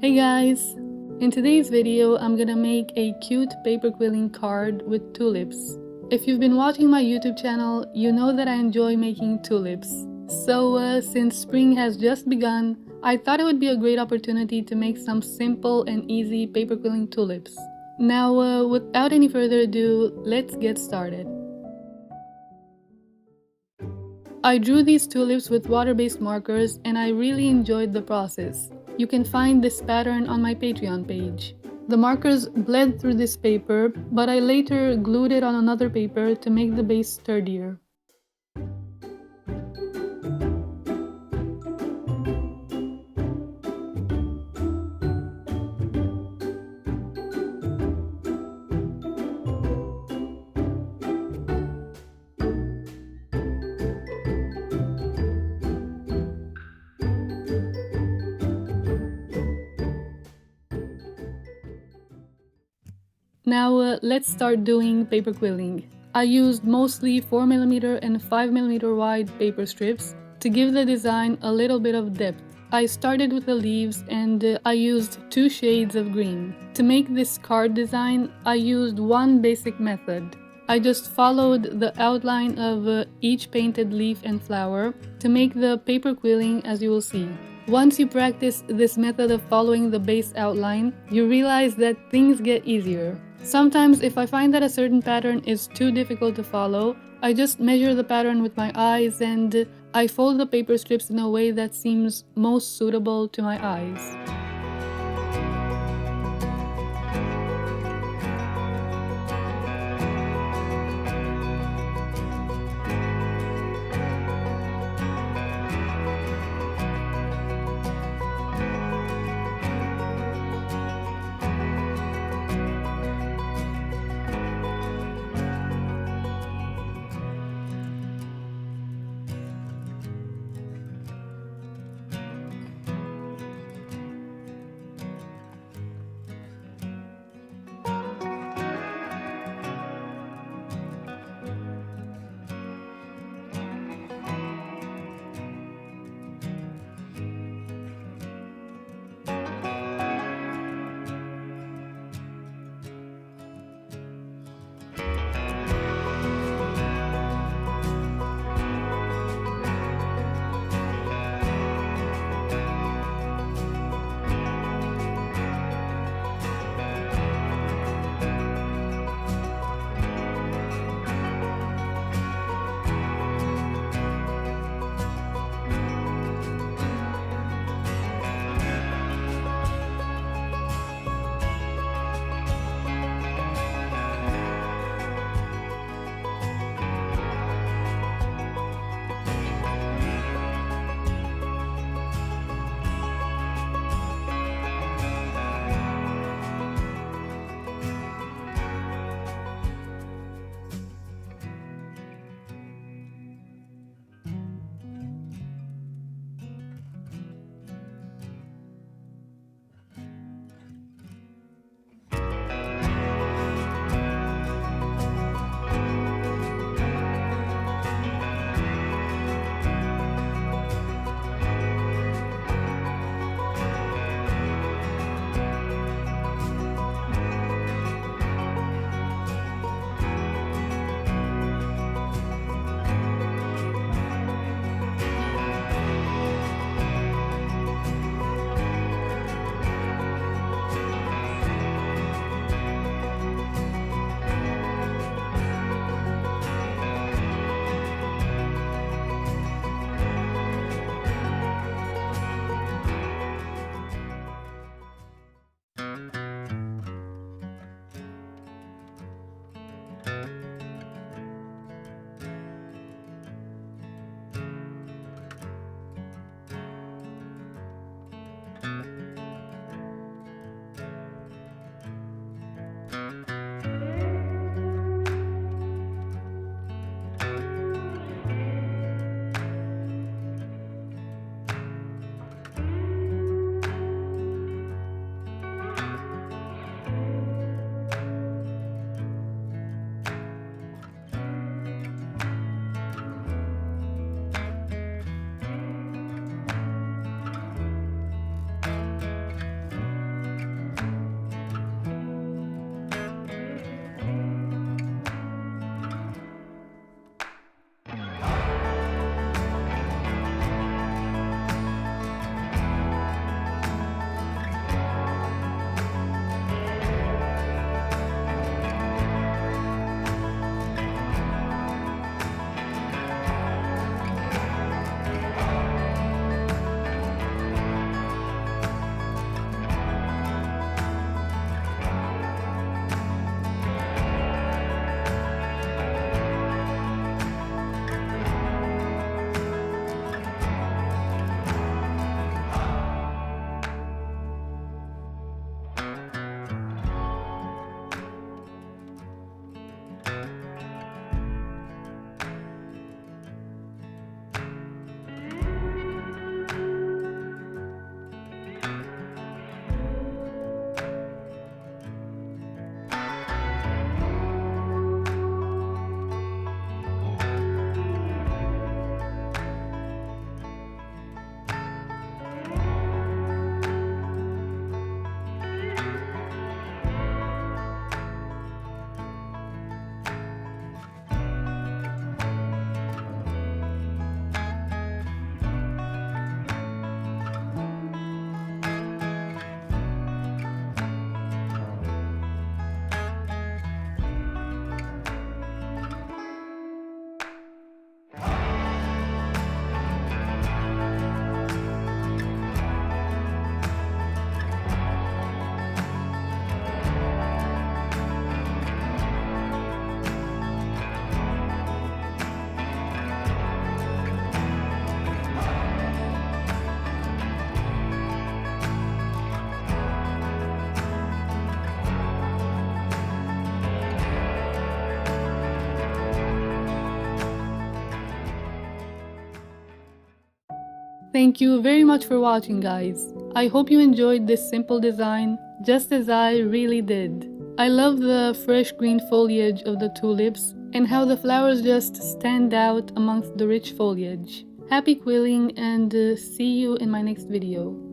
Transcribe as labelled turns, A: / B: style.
A: Hey guys! In today's video, I'm gonna make a cute paper quilling card with tulips. If you've been watching my YouTube channel, you know that I enjoy making tulips. So since spring has just begun, I thought it would be a great opportunity to make some simple and easy paper quilling tulips. Now, without any further ado, let's get started. I drew these tulips with water-based markers and I really enjoyed the process. You can find this pattern on my Patreon page. The markers bled through this paper, but I later glued it on another paper to make the base sturdier. Now let's start doing paper quilling. I used mostly 4mm and 5mm wide paper strips to give the design a little bit of depth. I started with the leaves and I used 2 shades of green. To make this card design, I used one basic method. I just followed the outline of each painted leaf and flower to make the paper quilling, as you will see. Once you practice this method of following the base outline, you realize that things get easier. Sometimes if I find that a certain pattern is too difficult to follow, I just measure the pattern with my eyes and I fold the paper strips in a way that seems most suitable to my eyes. Thank you very much for watching, guys. I hope you enjoyed this simple design, just as I really did. I love the fresh green foliage of the tulips and how the flowers just stand out amongst the rich foliage. Happy quilling and see you in my next video.